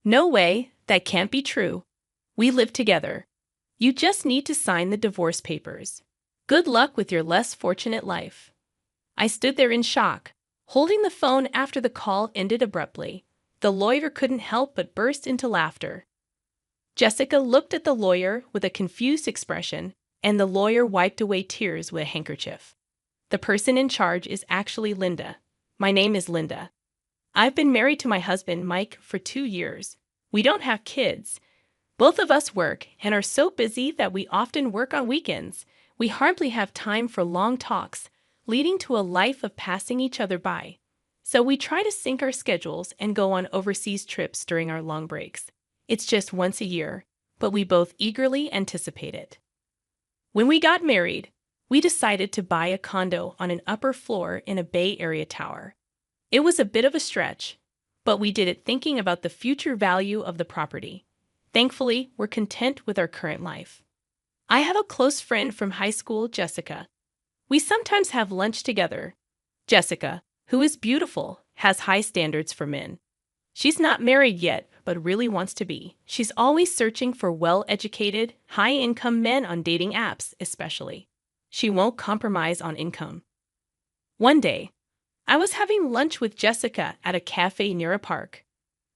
No way, that can't be true. We live together. You just need to sign the divorce papers. Good luck with your less fortunate life. I stood there in shock, holding the phone after the call ended abruptly. The lawyer couldn't help but burst into laughter. Jessica looked at the lawyer with a confused expression, and the lawyer wiped away tears with a handkerchief. The person in charge is actually Linda. My name is Linda. I've been married to my husband, Mike, for 2 years. We don't have kids. Both of us work and are so busy that we often work on weekends. We hardly have time for long talks, leading to a life of passing each other by. So we try to sync our schedules and go on overseas trips during our long breaks. It's just once a year, but we both eagerly anticipate it. When we got married, we decided to buy a condo on an upper floor in a Bay Area tower. It was a bit of a stretch, but we did it thinking about the future value of the property. Thankfully, we're content with our current life. I have a close friend from high school, Jessica. We sometimes have lunch together. Jessica, who is beautiful, has high standards for men. She's not married yet, but really wants to be. She's always searching for well-educated, high-income men on dating apps, especially. She won't compromise on income. One day, I was having lunch with Jessica at a cafe near a park.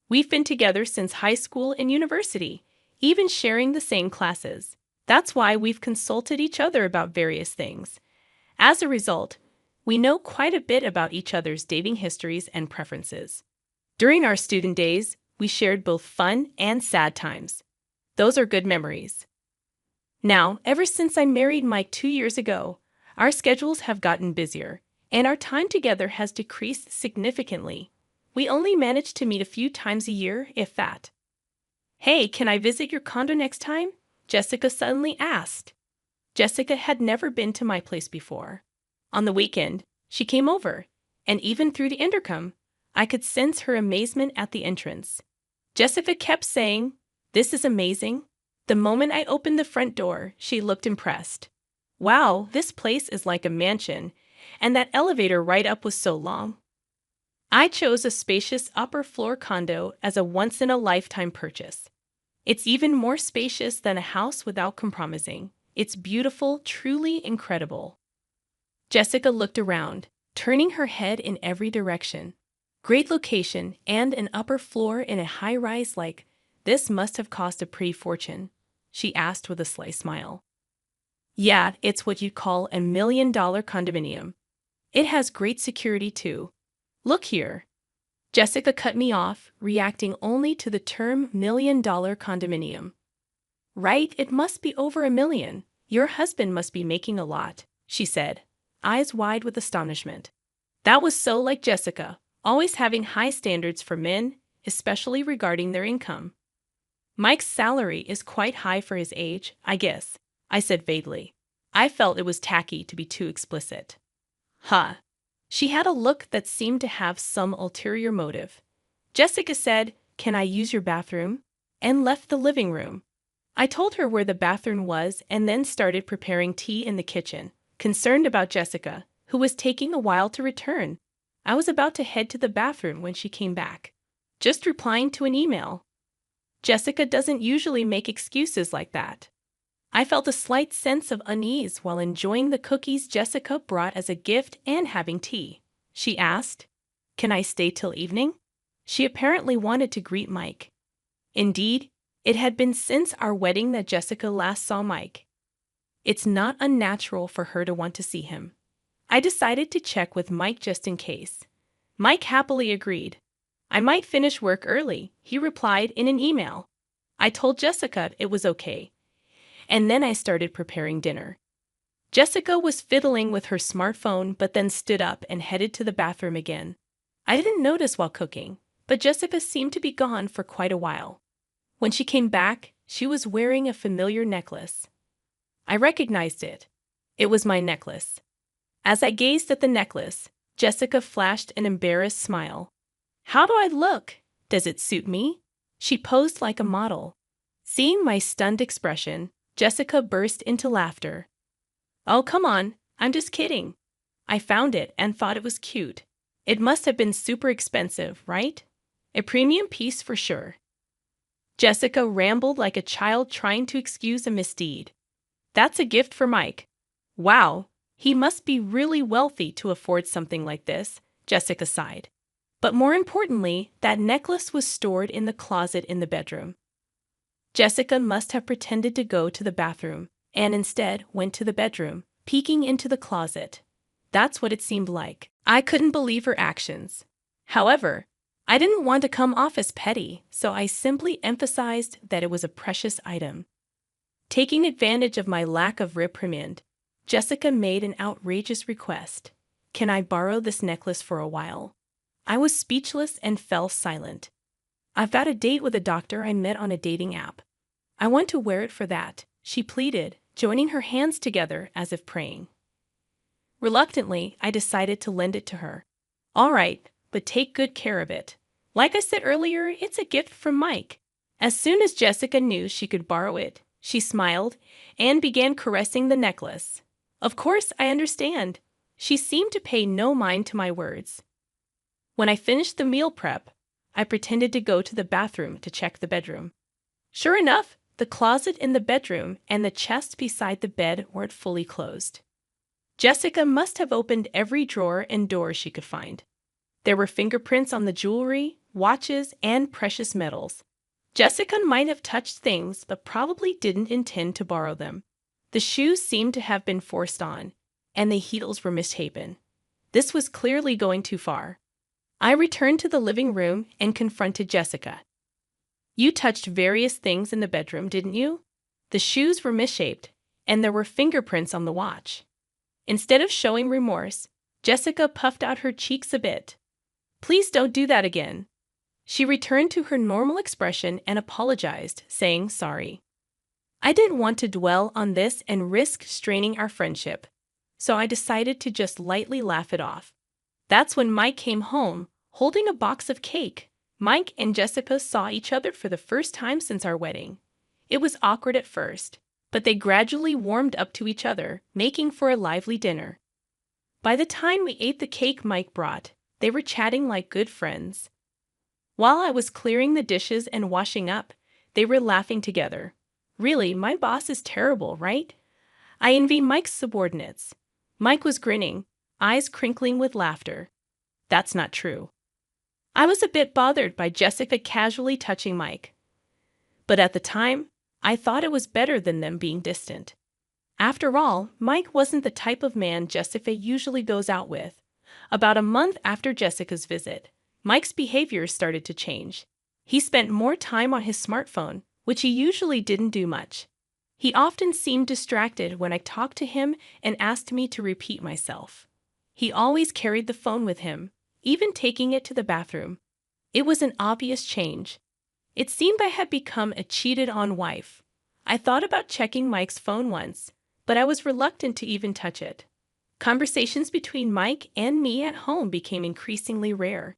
We've been together since high school and university, even sharing the same classes. That's why we've consulted each other about various things. As a result, we know quite a bit about each other's dating histories and preferences. During our student days, we shared both fun and sad times. Those are good memories. Now, ever since I married Mike 2 years ago, our schedules have gotten busier, and our time together has decreased significantly. We only manage to meet a few times a year, if that. Hey, can I visit your condo next time? Jessica suddenly asked. Jessica had never been to my place before. On the weekend, she came over, and even through the intercom, I could sense her amazement at the entrance. Jessica kept saying, "This is amazing." The moment I opened the front door, she looked impressed. "Wow, this place is like a mansion, and that elevator ride up was so long." I chose a spacious upper floor condo as a once-in-a-lifetime purchase. It's even more spacious than a house without compromising. It's beautiful, truly incredible. Jessica looked around, turning her head in every direction. Great location and an upper floor in a high-rise like this must have cost a pretty fortune, she asked with a sly smile. Yeah, it's what you'd call a $1 million condominium. It has great security too. Look here. Jessica cut me off, reacting only to the term $1 million condominium. Right, it must be over $1 million. Your husband must be making a lot, she said, eyes wide with astonishment. That was so like Jessica, always having high standards for men, especially regarding their income. Mike's salary is quite high for his age, I guess, I said vaguely. I felt it was tacky to be too explicit. Huh. She had a look that seemed to have some ulterior motive. Jessica said, "Can I use your bathroom?" and left the living room. I told her where the bathroom was and then started preparing tea in the kitchen, concerned about Jessica, who was taking a while to return. I was about to head to the bathroom when she came back, just replying to an email. Jessica doesn't usually make excuses like that. I felt a slight sense of unease while enjoying the cookies Jessica brought as a gift and having tea. She asked, "Can I stay till evening?" She apparently wanted to greet Mike. Indeed, it had been since our wedding that Jessica last saw Mike. It's not unnatural for her to want to see him. I decided to check with Mike just in case. Mike happily agreed. "I might finish work early," he replied in an email. I told Jessica it was okay, and then I started preparing dinner. Jessica was fiddling with her smartphone but then stood up and headed to the bathroom again. I didn't notice while cooking, but Jessica seemed to be gone for quite a while. When she came back, she was wearing a familiar necklace. I recognized it. It was my necklace. As I gazed at the necklace, Jessica flashed an embarrassed smile. "How do I look? Does it suit me?" She posed like a model. Seeing my stunned expression, Jessica burst into laughter. "Oh, come on, I'm just kidding. I found it and thought it was cute. It must have been super expensive, right? A premium piece for sure." Jessica rambled like a child trying to excuse a misdeed. That's a gift for Mike. Wow, he must be really wealthy to afford something like this, Jessica sighed. But more importantly, that necklace was stored in the closet in the bedroom. Jessica must have pretended to go to the bathroom, and instead went to the bedroom, peeking into the closet. That's what it seemed like. I couldn't believe her actions. However, I didn't want to come off as petty, so I simply emphasized that it was a precious item. Taking advantage of my lack of reprimand, Jessica made an outrageous request. Can I borrow this necklace for a while? I was speechless and fell silent. I've got a date with a doctor I met on a dating app. I want to wear it for that, she pleaded, joining her hands together as if praying. Reluctantly, I decided to lend it to her. All right, but take good care of it. Like I said earlier, it's a gift from Mike. As soon as Jessica knew she could borrow it, she smiled and began caressing the necklace. Of course, I understand. She seemed to pay no mind to my words. When I finished the meal prep, I pretended to go to the bathroom to check the bedroom. Sure enough, the closet in the bedroom and the chest beside the bed weren't fully closed. Jessica must have opened every drawer and door she could find. There were fingerprints on the jewelry, watches, and precious metals. Jessica might have touched things but probably didn't intend to borrow them. The shoes seemed to have been forced on, and the heels were misshapen. This was clearly going too far. I returned to the living room and confronted Jessica. You touched various things in the bedroom, didn't you? The shoes were misshaped, and there were fingerprints on the watch. Instead of showing remorse, Jessica puffed out her cheeks a bit. Please don't do that again. She returned to her normal expression and apologized, saying sorry. I didn't want to dwell on this and risk straining our friendship, so I decided to just lightly laugh it off. That's when Mike came home, holding a box of cake. Mike and Jessica saw each other for the first time since our wedding. It was awkward at first, but they gradually warmed up to each other, making for a lively dinner. By the time we ate the cake Mike brought, they were chatting like good friends. While I was clearing the dishes and washing up, they were laughing together. Really, my boss is terrible, right? I envy Mike's subordinates. Mike was grinning, eyes crinkling with laughter. That's not true. I was a bit bothered by Jessica casually touching Mike. But at the time, I thought it was better than them being distant. After all, Mike wasn't the type of man Jessica usually goes out with. About a month after Jessica's visit, Mike's behavior started to change. He spent more time on his smartphone, which he usually didn't do much. He often seemed distracted when I talked to him and asked me to repeat myself. He always carried the phone with him, even taking it to the bathroom. It was an obvious change. It seemed I had become a cheated-on wife. I thought about checking Mike's phone once, but I was reluctant to even touch it. Conversations between Mike and me at home became increasingly rare.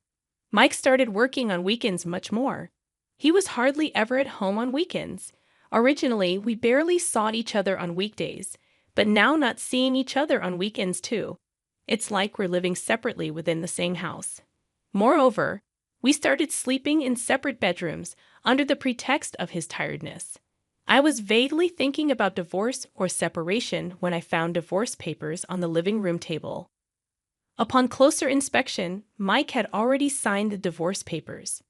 Mike started working on weekends much more. He was hardly ever at home on weekends. Originally, we barely saw each other on weekdays, but now not seeing each other on weekends too. It's like we're living separately within the same house. Moreover, we started sleeping in separate bedrooms under the pretext of his tiredness. I was vaguely thinking about divorce or separation when I found divorce papers on the living room table. Upon closer inspection, Mike had already signed the divorce papers.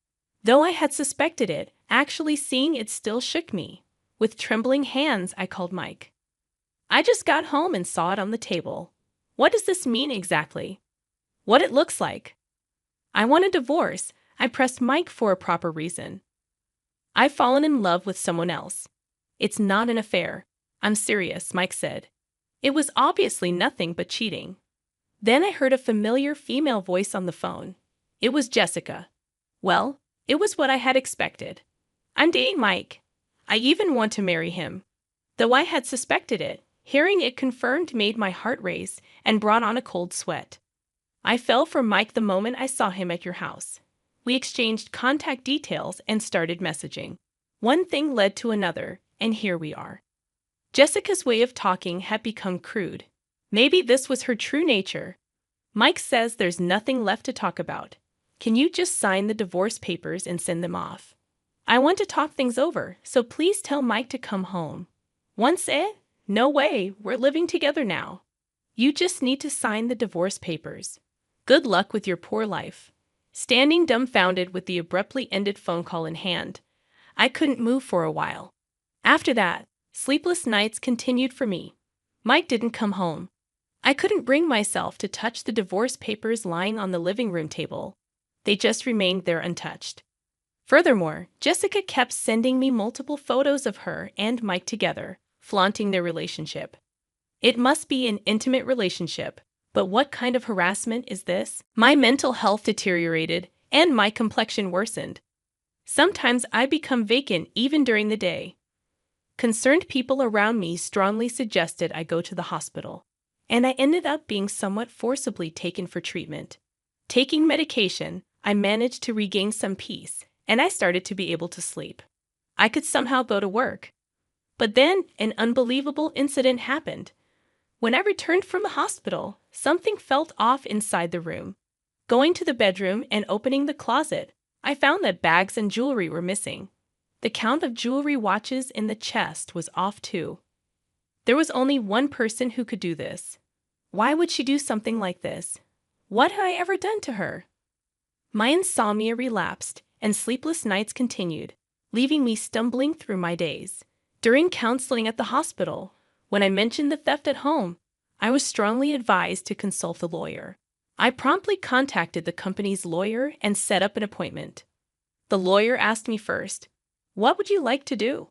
Though I had suspected it, actually seeing it still shook me. With trembling hands, I called Mike. I just got home and saw it on the table. What does this mean exactly? What it looks like? I want a divorce. I pressed Mike for a proper reason. I've fallen in love with someone else. It's not an affair. I'm serious, Mike said. It was obviously nothing but cheating. Then I heard a familiar female voice on the phone. It was Jessica. Well, it was what I had expected. I'm dating Mike. I even want to marry him. Though I had suspected it, hearing it confirmed made my heart race and brought on a cold sweat. I fell for Mike the moment I saw him at your house. We exchanged contact details and started messaging. One thing led to another, and here we are. Jessica's way of talking had become crude. Maybe this was her true nature. Mike says there's nothing left to talk about. Can you just sign the divorce papers and send them off? I want to talk things over, so please tell Mike to come home. Once eh? No way, we're living together now. You just need to sign the divorce papers. Good luck with your poor life. Standing dumbfounded with the abruptly ended phone call in hand, I couldn't move for a while. After that, sleepless nights continued for me. Mike didn't come home. I couldn't bring myself to touch the divorce papers lying on the living room table. They just remained there untouched. Furthermore, Jessica kept sending me multiple photos of her and Mike together, flaunting their relationship. It must be an intimate relationship, but what kind of harassment is this? My mental health deteriorated, and my complexion worsened. Sometimes I become vacant even during the day. Concerned people around me strongly suggested I go to the hospital, and I ended up being somewhat forcibly taken for treatment. Taking medication, I managed to regain some peace, and I started to be able to sleep. I could somehow go to work. But then an unbelievable incident happened. When I returned from the hospital, something felt off inside the room. Going to the bedroom and opening the closet, I found that bags and jewelry were missing. The count of jewelry watches in the chest was off too. There was only one person who could do this. Why would she do something like this? What had I ever done to her? My insomnia relapsed, and sleepless nights continued, leaving me stumbling through my days. During counseling at the hospital, when I mentioned the theft at home, I was strongly advised to consult a lawyer. I promptly contacted the company's lawyer and set up an appointment. The lawyer asked me first, "What would you like to do?"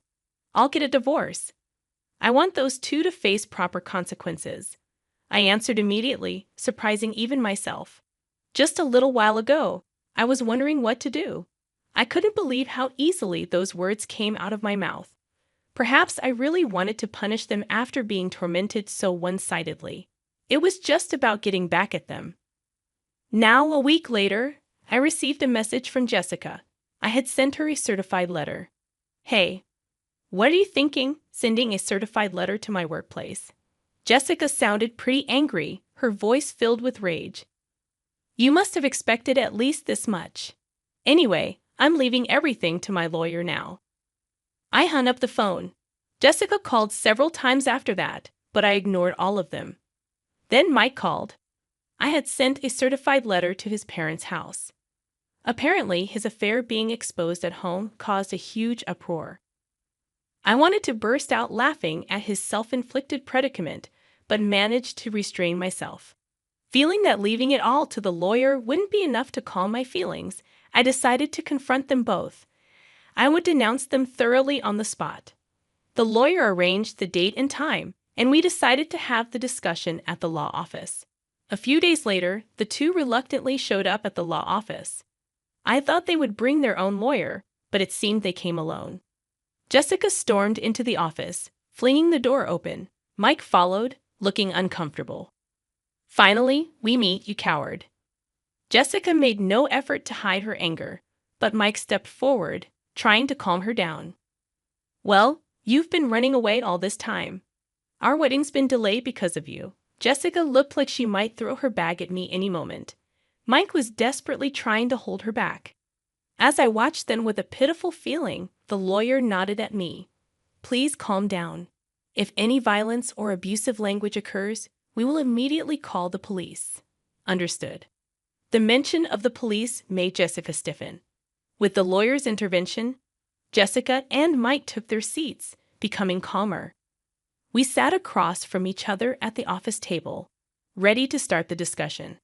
"I'll get a divorce. I want those two to face proper consequences." I answered immediately, surprising even myself. Just a little while ago, I was wondering what to do. I couldn't believe how easily those words came out of my mouth. Perhaps I really wanted to punish them after being tormented so one-sidedly. It was just about getting back at them. Now, a week later, I received a message from Jessica. I had sent her a certified letter. "Hey, what are you thinking, sending a certified letter to my workplace?" Jessica sounded pretty angry, her voice filled with rage. "You must have expected at least this much. Anyway, I'm leaving everything to my lawyer now." I hung up the phone. Jessica called several times after that, but I ignored all of them. Then Mike called. I had sent a certified letter to his parents' house. Apparently, his affair being exposed at home caused a huge uproar. I wanted to burst out laughing at his self-inflicted predicament, but managed to restrain myself. Feeling that leaving it all to the lawyer wouldn't be enough to calm my feelings, I decided to confront them both. I would denounce them thoroughly on the spot. The lawyer arranged the date and time, and we decided to have the discussion at the law office. A few days later, the two reluctantly showed up at the law office. I thought they would bring their own lawyer, but it seemed they came alone. Jessica stormed into the office, flinging the door open. Mike followed, looking uncomfortable. "Finally, we meet, you coward." Jessica made no effort to hide her anger, but Mike stepped forward, trying to calm her down. "Well, you've been running away all this time. Our wedding's been delayed because of you." Jessica looked like she might throw her bag at me any moment. Mike was desperately trying to hold her back. As I watched them with a pitiful feeling, the lawyer nodded at me. "Please calm down. If any violence or abusive language occurs, we will immediately call the police." "Understood." The mention of the police made Jessica stiffen. With the lawyer's intervention, Jessica and Mike took their seats, becoming calmer. We sat across from each other at the office table, ready to start the discussion.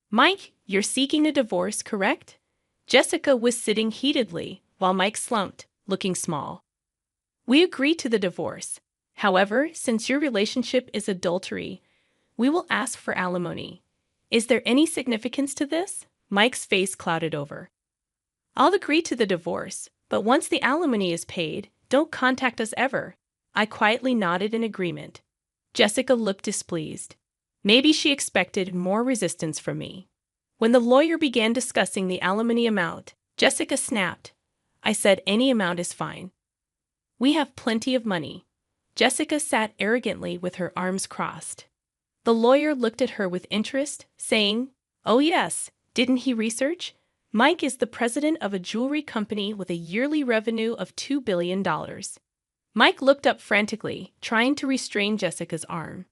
"Mike, you're seeking a divorce, correct?" Jessica was sitting heatedly, while Mike slumped, looking small. "We agree to the divorce. However, since your relationship is adultery, we will ask for alimony. Is there any significance to this?" Mike's face clouded over. "I'll agree to the divorce, but once the alimony is paid, don't contact us ever." I quietly nodded in agreement. Jessica looked displeased. Maybe she expected more resistance from me. When the lawyer began discussing the alimony amount, Jessica snapped. I said any amount is fine. "We have plenty of money." Jessica sat arrogantly with her arms crossed. The lawyer looked at her with interest, saying, "Oh yes, didn't he research? Mike is the president of a jewelry company with a yearly revenue of $2 billion. Mike looked up frantically, trying to restrain Jessica's arm.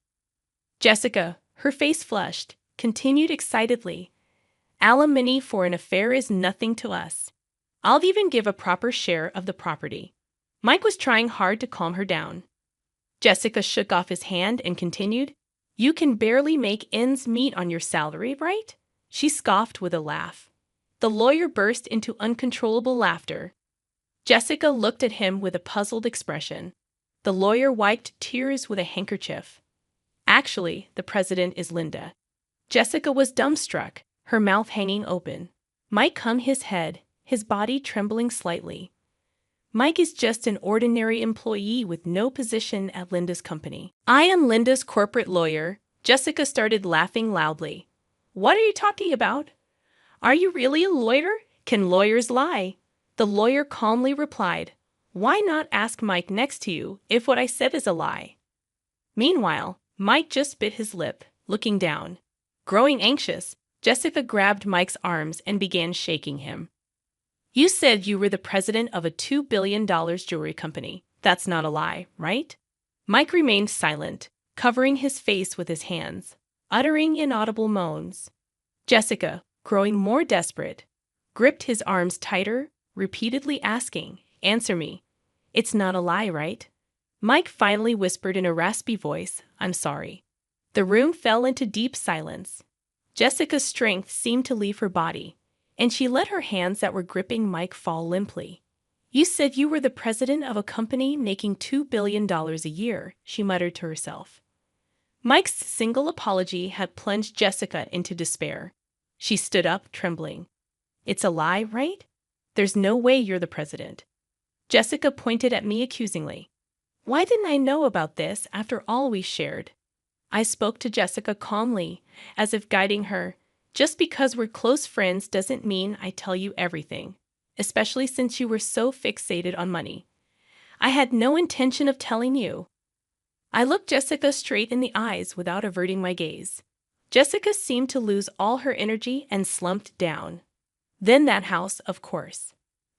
Jessica, her face flushed, continued excitedly. Alimony for an affair is nothing to us. I'll even give a proper share of the property. Mike was trying hard to calm her down. Jessica shook off his hand and continued, You can barely make ends meet on your salary, right? She scoffed with a laugh. The lawyer burst into uncontrollable laughter. Jessica looked at him with a puzzled expression. The lawyer wiped tears with a handkerchief. Actually, the president is Linda. Jessica was dumbstruck, her mouth hanging open. Mike hung his head, his body trembling slightly. Mike is just an ordinary employee with no position at Linda's company. I am Linda's corporate lawyer. Jessica started laughing loudly. What are you talking about? Are you really a lawyer? Can lawyers lie? The lawyer calmly replied, Why not ask Mike next to you if what I said is a lie? Meanwhile, Mike just bit his lip, looking down. Growing anxious, Jessica grabbed Mike's arms and began shaking him. You said you were the president of a $2 billion jewelry company. That's not a lie, right? Mike remained silent, covering his face with his hands, uttering inaudible moans. Jessica, growing more desperate, gripped his arms tighter, repeatedly asking, Answer me. It's not a lie, right? Mike finally whispered in a raspy voice, I'm sorry. The room fell into deep silence. Jessica's strength seemed to leave her body, and she let her hands that were gripping Mike fall limply. You said you were the president of a company making $2 billion a year, she muttered to herself. Mike's single apology had plunged Jessica into despair. She stood up, trembling. It's a lie, right? There's no way you're the president. Jessica pointed at me accusingly. Why didn't I know about this after all we shared? I spoke to Jessica calmly, as if guiding her. Just because we're close friends doesn't mean I tell you everything, especially since you were so fixated on money. I had no intention of telling you. I looked Jessica straight in the eyes without averting my gaze. Jessica seemed to lose all her energy and slumped down. Then that house, of course.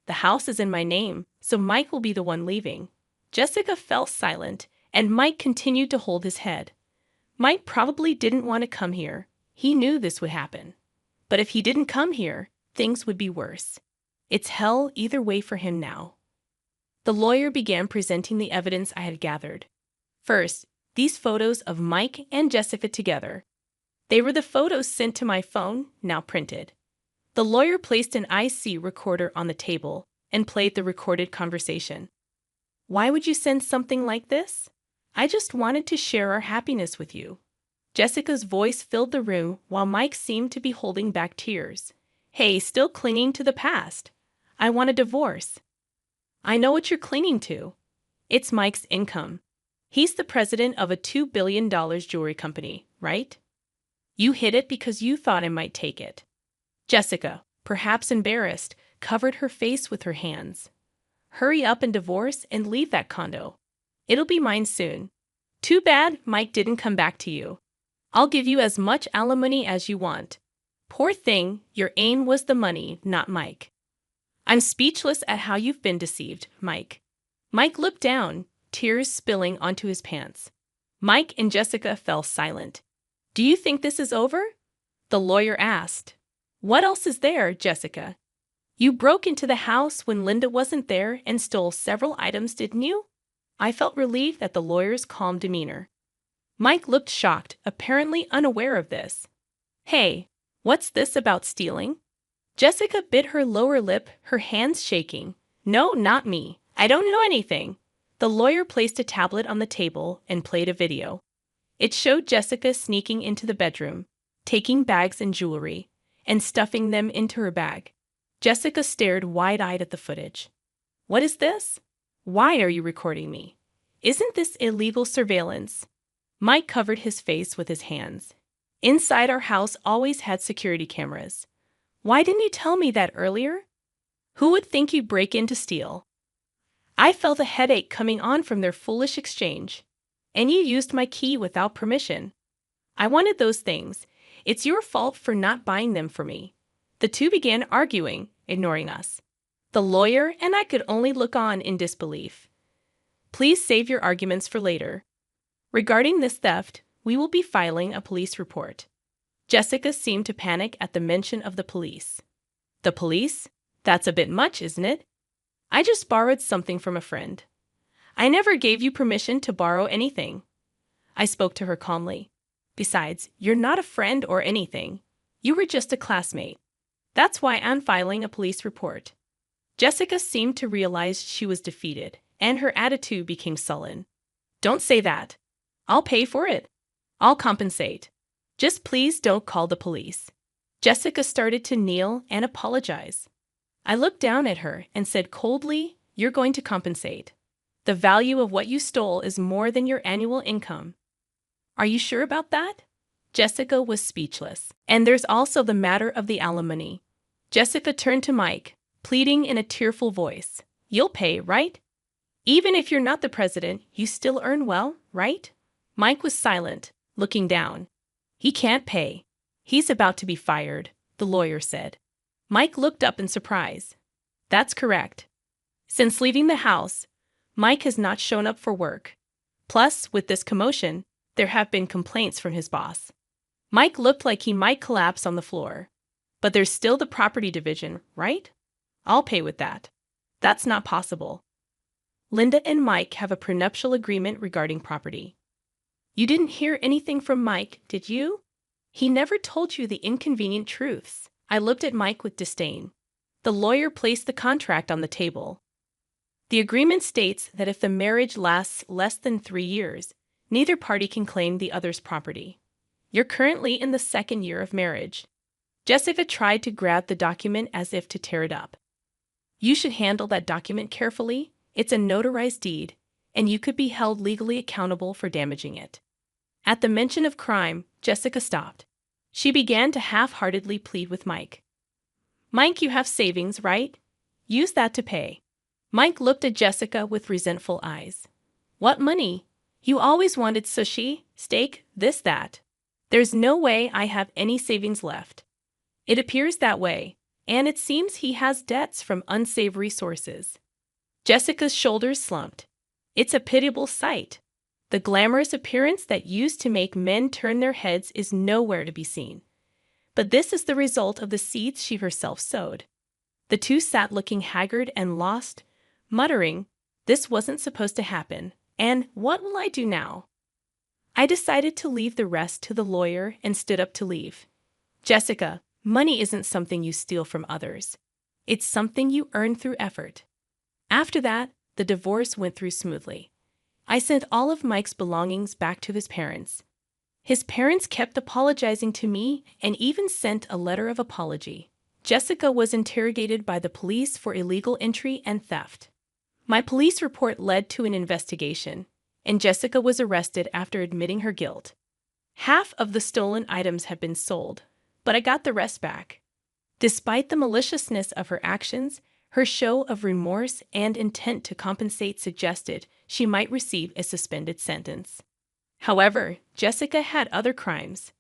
The house is in my name, so Mike will be the one leaving. Jessica fell silent, and Mike continued to hold his head. Mike probably didn't want to come here. He knew this would happen. But if he didn't come here, things would be worse. It's hell either way for him now. The lawyer began presenting the evidence I had gathered. First, these photos of Mike and Jessica together. They were the photos sent to my phone, now printed. The lawyer placed an IC recorder on the table and played the recorded conversation. Why would you send something like this? I just wanted to share our happiness with you. Jessica's voice filled the room while Mike seemed to be holding back tears. Hey, still clinging to the past. I want a divorce. I know what you're clinging to. It's Mike's income. He's the president of a $2 billion jewelry company, right? You hid it because you thought I might take it. Jessica, perhaps embarrassed, covered her face with her hands. Hurry up and divorce and leave that condo. It'll be mine soon. Too bad Mike didn't come back to you. I'll give you as much alimony as you want. Poor thing, your aim was the money, not Mike. I'm speechless at how you've been deceived, Mike. Mike looked down, tears spilling onto his pants. Mike and Jessica fell silent. Do you think this is over? The lawyer asked. What else is there, Jessica? You broke into the house when Linda wasn't there and stole several items, didn't you? I felt relieved at the lawyer's calm demeanor. Mike looked shocked, apparently unaware of this. Hey, what's this about stealing? Jessica bit her lower lip, her hands shaking. No, not me. I don't know anything. The lawyer placed a tablet on the table and played a video. It showed Jessica sneaking into the bedroom, taking bags and jewelry, and stuffing them into her bag. Jessica stared wide-eyed at the footage. What is this? Why are you recording me? Isn't this illegal surveillance? Mike covered his face with his hands. Inside our house always had security cameras. Why didn't you tell me that earlier? Who would think you'd break in to steal? I felt a headache coming on from their foolish exchange. And you used my key without permission. I wanted those things. It's your fault for not buying them for me. The two began arguing, ignoring us. The lawyer and I could only look on in disbelief. Please save your arguments for later. Regarding this theft, we will be filing a police report. Jessica seemed to panic at the mention of the police. The police? That's a bit much, isn't it? I just borrowed something from a friend. I never gave you permission to borrow anything. I spoke to her calmly. Besides, you're not a friend or anything. You were just a classmate. That's why I'm filing a police report. Jessica seemed to realize she was defeated, and her attitude became sullen. Don't say that. I'll pay for it. I'll compensate. Just please don't call the police. Jessica started to kneel and apologize. I looked down at her and said coldly, "You're going to compensate. The value of what you stole is more than your annual income." Are you sure about that? Jessica was speechless. And there's also the matter of the alimony. Jessica turned to Mike, pleading in a tearful voice. You'll pay, right? Even if you're not the president, you still earn well, right? Mike was silent, looking down. He can't pay. He's about to be fired, the lawyer said. Mike looked up in surprise. That's correct. Since leaving the house, Mike has not shown up for work. Plus, with this commotion, there have been complaints from his boss. Mike looked like he might collapse on the floor. But there's still the property division, right? I'll pay with that. That's not possible. Linda and Mike have a prenuptial agreement regarding property. You didn't hear anything from Mike, did you? He never told you the inconvenient truths. I looked at Mike with disdain. The lawyer placed the contract on the table. The agreement states that if the marriage lasts less than 3 years, neither party can claim the other's property. You're currently in the 2nd year of marriage. Jessica tried to grab the document as if to tear it up. You should handle that document carefully. It's a notarized deed, and you could be held legally accountable for damaging it. At the mention of crime, Jessica stopped. She began to half-heartedly plead with Mike. Mike, you have savings, right? Use that to pay. Mike looked at Jessica with resentful eyes. What money? You always wanted sushi, steak, this, that. There's no way I have any savings left. It appears that way, and it seems he has debts from unsavory sources. Jessica's shoulders slumped. It's a pitiable sight. The glamorous appearance that used to make men turn their heads is nowhere to be seen. But this is the result of the seeds she herself sowed. The two sat looking haggard and lost, muttering, "This wasn't supposed to happen, and what will I do now?" I decided to leave the rest to the lawyer and stood up to leave. Jessica, money isn't something you steal from others. It's something you earn through effort. After that, the divorce went through smoothly. I sent all of Mike's belongings back to his parents. His parents kept apologizing to me and even sent a letter of apology. Jessica was interrogated by the police for illegal entry and theft. My police report led to an investigation, and Jessica was arrested after admitting her guilt. Half of the stolen items had been sold, but I got the rest back. Despite the maliciousness of her actions, her show of remorse and intent to compensate suggested she might receive a suspended sentence. However, Jessica had other crimes.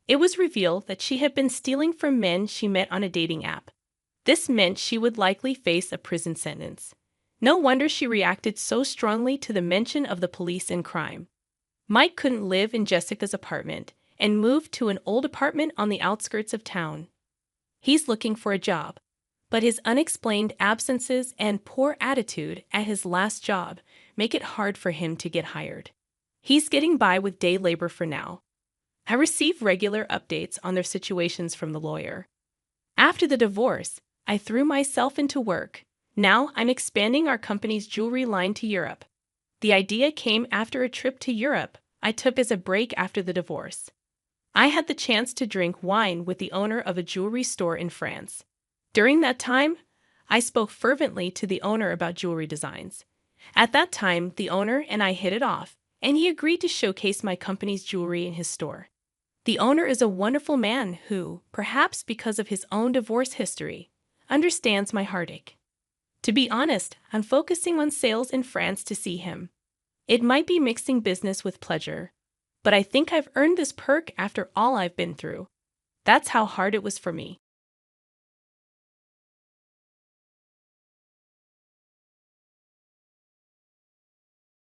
It was revealed that she had been stealing from men she met on a dating app. This meant she would likely face a prison sentence. No wonder she reacted so strongly to the mention of the police and crime. Mike couldn't live in Jessica's apartment and moved to an old apartment on the outskirts of town. He's looking for a job, but his unexplained absences and poor attitude at his last job make it hard for him to get hired. He's getting by with day labor for now. I receive regular updates on their situations from the lawyer. After the divorce, I threw myself into work. Now I'm expanding our company's jewelry line to Europe. The idea came after a trip to Europe I took as a break after the divorce. I had the chance to drink wine with the owner of a jewelry store in France. During that time, I spoke fervently to the owner about jewelry designs. At that time, the owner and I hit it off, and he agreed to showcase my company's jewelry in his store. The owner is a wonderful man who, perhaps because of his own divorce history, understands my heartache. To be honest, I'm focusing on sales in France to see him. It might be mixing business with pleasure, but I think I've earned this perk after all I've been through. That's how hard it was for me.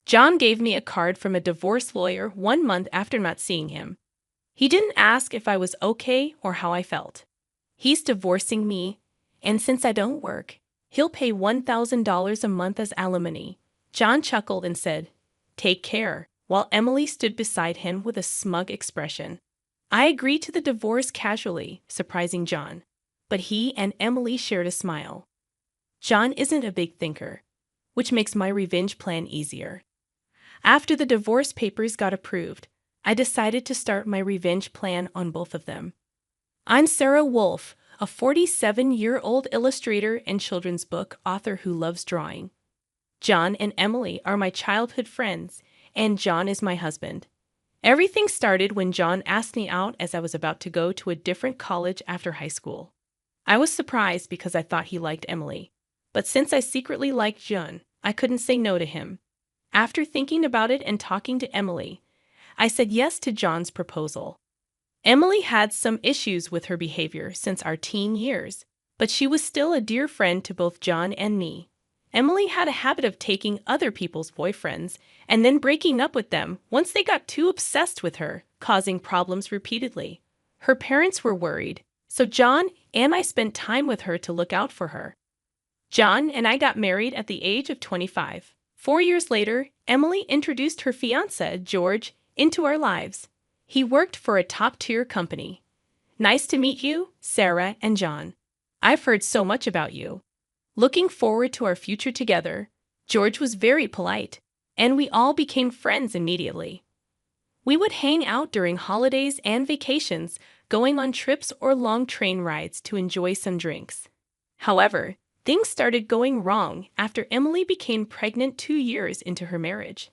John gave me a card from a divorce lawyer 1 month after not seeing him. He didn't ask if I was okay or how I felt. He's divorcing me, and since I don't work, he'll pay $1,000 a month as alimony. John chuckled and said, "Take care," while Emily stood beside him with a smug expression. I agreed to the divorce casually, surprising John, but he and Emily shared a smile. John isn't a big thinker, which makes my revenge plan easier. After the divorce papers got approved, I decided to start my revenge plan on both of them. I'm Sarah Wolf, a 47-year-old illustrator and children's book author who loves drawing. John and Emily are my childhood friends, and John is my husband. Everything started when John asked me out as I was about to go to a different college after high school. I was surprised because I thought he liked Emily, but since I secretly liked John, I couldn't say no to him. After thinking about it and talking to Emily, I said yes to John's proposal. Emily had some issues with her behavior since our teen years, but she was still a dear friend to both John and me. Emily had a habit of taking other people's boyfriends and then breaking up with them once they got too obsessed with her, causing problems repeatedly. Her parents were worried, so John and I spent time with her to look out for her. John and I got married at the age of 25. 4 years later, Emily introduced her fiancé, George, into our lives. He worked for a top-tier company. Nice to meet you, Sarah and John. I've heard so much about you. Looking forward to our future together. George was very polite, and we all became friends immediately. We would hang out during holidays and vacations, going on trips or long train rides to enjoy some drinks. However, things started going wrong after Emily became pregnant 2 years into her marriage.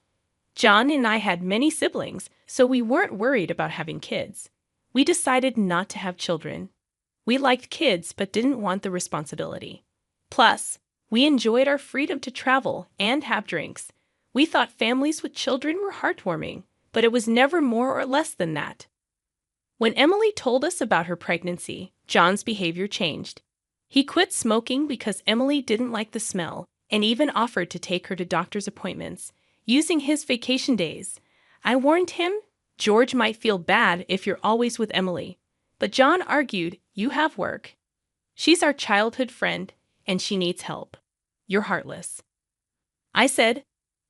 John and I had many siblings, so we weren't worried about having kids. We decided not to have children. We liked kids but didn't want the responsibility. Plus, we enjoyed our freedom to travel and have drinks. We thought families with children were heartwarming, but it was never more or less than that. When Emily told us about her pregnancy, John's behavior changed. He quit smoking because Emily didn't like the smell and even offered to take her to doctor's appointments, using his vacation days. I warned him, George might feel bad if you're always with Emily. But John argued, you have work. She's our childhood friend, and she needs help. You're heartless. I said,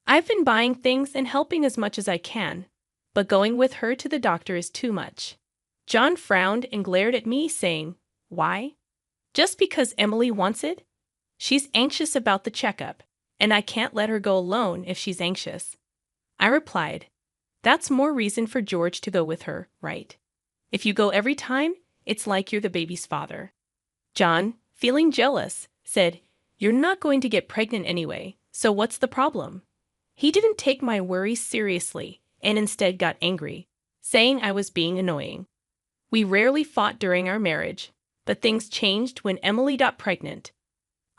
I've been buying things and helping as much as I can, but going with her to the doctor is too much. John frowned and glared at me, saying, why? Just because Emily wants it? She's anxious about the checkup, and I can't let her go alone if she's anxious. I replied, that's more reason for George to go with her, right? If you go every time, it's like you're the baby's father. John, feeling jealous, said, you're not going to get pregnant anyway, so what's the problem? He didn't take my worries seriously and instead got angry, saying I was being annoying. We rarely fought during our marriage, but things changed when Emily got pregnant.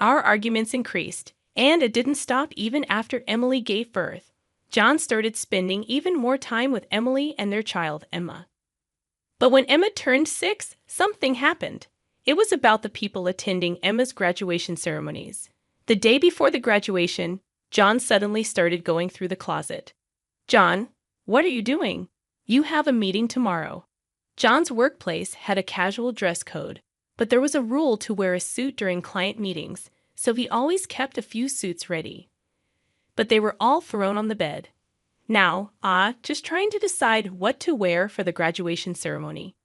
Our arguments increased, and it didn't stop even after Emily gave birth. John started spending even more time with Emily and their child, Emma. But when Emma turned 6, something happened. It was about the people attending Emma's graduation ceremonies. The day before the graduation, John suddenly started going through the closet. John, what are you doing? You have a meeting tomorrow. John's workplace had a casual dress code, but there was a rule to wear a suit during client meetings, so he always kept a few suits ready. But they were all thrown on the bed. Now, just trying to decide what to wear for the graduation ceremony.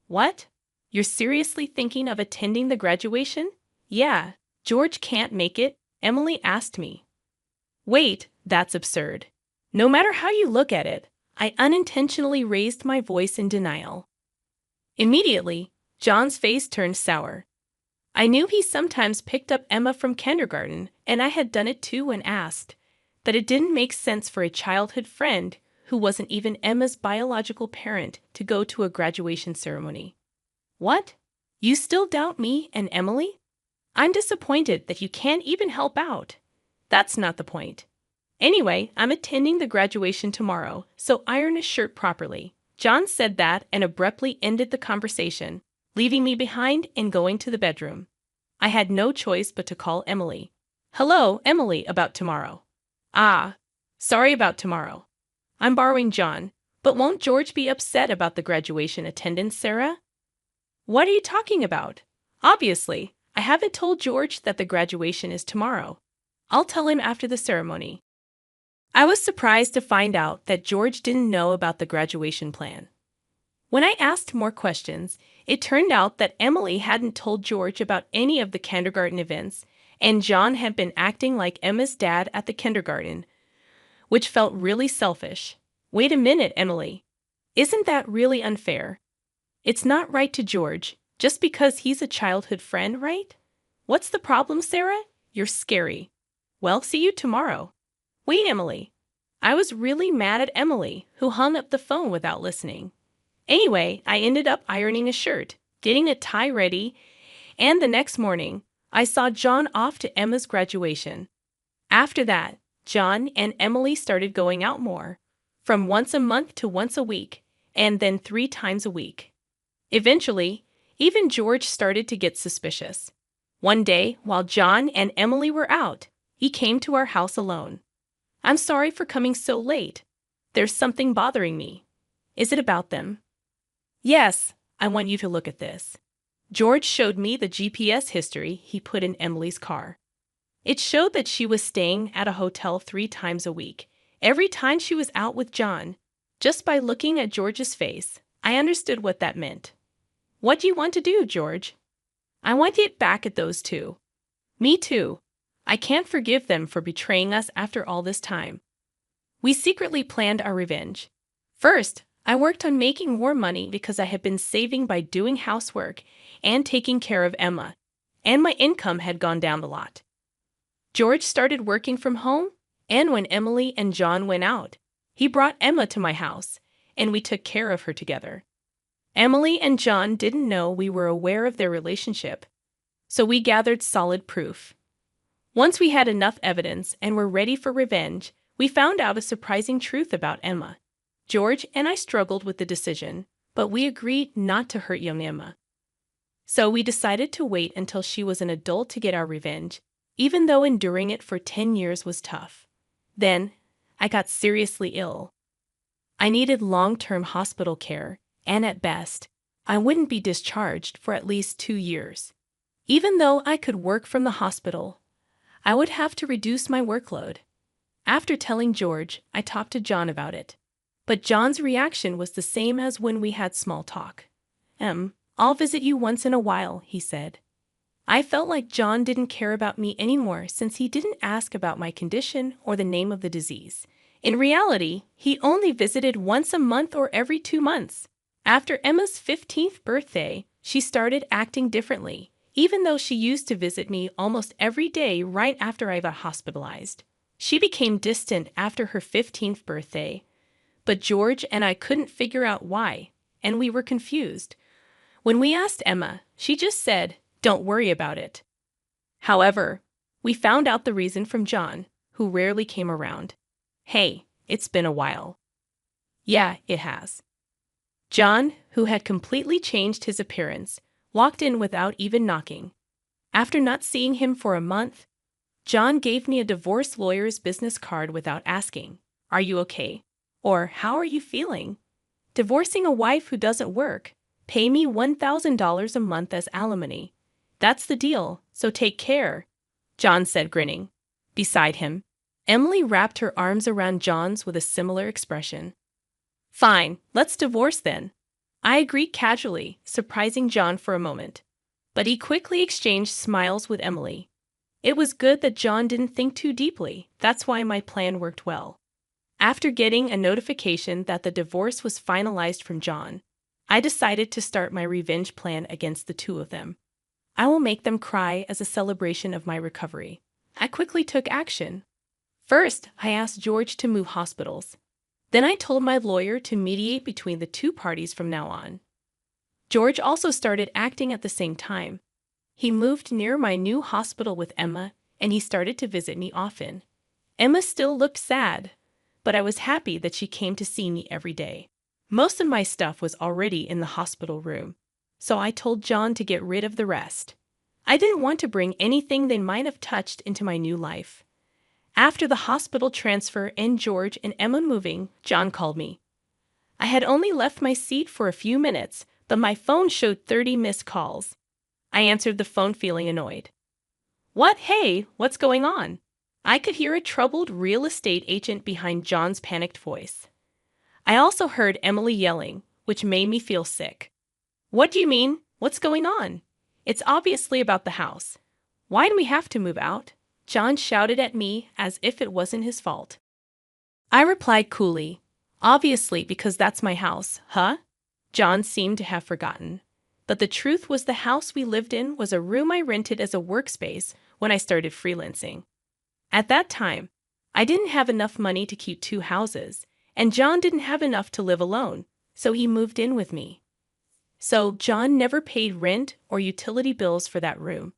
What? You're seriously thinking of attending the graduation? Yeah, George can't make it, Emily asked me. Wait, that's absurd. No matter how you look at it, I unintentionally raised my voice in denial. Immediately, John's face turned sour. I knew he sometimes picked up Emma from kindergarten, and I had done it too and asked, but it didn't make sense for a childhood friend who wasn't even Emma's biological parent to go to a graduation ceremony. What? You still doubt me and Emily? I'm disappointed that you can't even help out. That's not the point. Anyway, I'm attending the graduation tomorrow, so iron a shirt properly. John said that and abruptly ended the conversation, leaving me behind and going to the bedroom. I had no choice but to call Emily. Hello, Emily, about tomorrow. Sorry about tomorrow. I'm borrowing John, but won't George be upset about the graduation attendance, Sarah? What are you talking about? Obviously, I haven't told George that the graduation is tomorrow. I'll tell him after the ceremony. I was surprised to find out that George didn't know about the graduation plan. When I asked more questions, it turned out that Emily hadn't told George about any of the kindergarten events, and John had been acting like Emma's dad at the kindergarten, which felt really selfish. Wait a minute, Emily. Isn't that really unfair? It's not right to George, just because he's a childhood friend, right? What's the problem, Sarah? You're scary. Well, see you tomorrow. Wait, Emily. I was really mad at Emily, who hung up the phone without listening. Anyway, I ended up ironing a shirt, getting a tie ready, and the next morning, I saw John off to Emma's graduation. After that, John and Emily started going out more, from once a month to once a week, and then 3 times a week. Eventually, even George started to get suspicious. One day, while John and Emily were out, he came to our house alone. I'm sorry for coming so late. There's something bothering me. Is it about them? Yes, I want you to look at this. George showed me the GPS history he put in Emily's car. It showed that she was staying at a hotel 3 times a week, every time she was out with John. Just by looking at George's face, I understood what that meant. What do you want to do, George? I want to get back at those two. Me too. I can't forgive them for betraying us after all this time. We secretly planned our revenge. First, I worked on making more money because I had been saving by doing housework and taking care of Emma, and my income had gone down a lot. George started working from home, and when Emily and John went out, he brought Emma to my house, and we took care of her together. Emily and John didn't know we were aware of their relationship, so we gathered solid proof. Once we had enough evidence and were ready for revenge, we found out a surprising truth about Emma. George and I struggled with the decision, but we agreed not to hurt young Emma. So we decided to wait until she was an adult to get our revenge, even though enduring it for 10 years was tough. Then, I got seriously ill. I needed long-term hospital care, and at best, I wouldn't be discharged for at least 2 years. Even though I could work from the hospital, I would have to reduce my workload. After telling George, I talked to John about it. But John's reaction was the same as when we had small talk. I'll visit you once in a while, he said. I felt like John didn't care about me anymore since he didn't ask about my condition or the name of the disease. In reality, he only visited once a month or every 2 months. After Emma's 15th birthday, she started acting differently, even though she used to visit me almost every day right after I got hospitalized. She became distant after her 15th birthday, but George and I couldn't figure out why, and we were confused. When we asked Emma, she just said, "Don't worry about it." However, we found out the reason from John, who rarely came around. Hey, it's been a while. Yeah, it has. John, who had completely changed his appearance, walked in without even knocking. After not seeing him for a month, John gave me a divorce lawyer's business card without asking, "Are you okay?" or "How are you feeling?" Divorcing a wife who doesn't work. Pay me $1,000 a month as alimony. That's the deal, so take care, John said, grinning. Beside him, Emily wrapped her arms around John's with a similar expression. Fine, let's divorce then. I agreed casually, surprising John for a moment. But he quickly exchanged smiles with Emily. It was good that John didn't think too deeply. That's why my plan worked well. After getting a notification that the divorce was finalized from John, I decided to start my revenge plan against the two of them. I will make them cry as a celebration of my recovery. I quickly took action. First, I asked George to move hospitals. Then I told my lawyer to mediate between the two parties from now on. George also started acting at the same time. He moved near my new hospital with Emma, and he started to visit me often. Emma still looked sad, but I was happy that she came to see me every day. Most of my stuff was already in the hospital room, so I told John to get rid of the rest. I didn't want to bring anything they might have touched into my new life. After the hospital transfer and George and Emma moving, John called me. I had only left my seat for a few minutes, but my phone showed 30 missed calls. I answered the phone feeling annoyed. What? Hey, what's going on? I could hear a troubled real estate agent behind John's panicked voice. I also heard Emily yelling, which made me feel sick. What do you mean? What's going on? It's obviously about the house. Why do we have to move out? John shouted at me as if it wasn't his fault. I replied coolly, obviously because that's my house, huh? John seemed to have forgotten. But the truth was the house we lived in was a room I rented as a workspace when I started freelancing. At that time, I didn't have enough money to keep two houses, and John didn't have enough to live alone, so he moved in with me. So John never paid rent or utility bills for that room.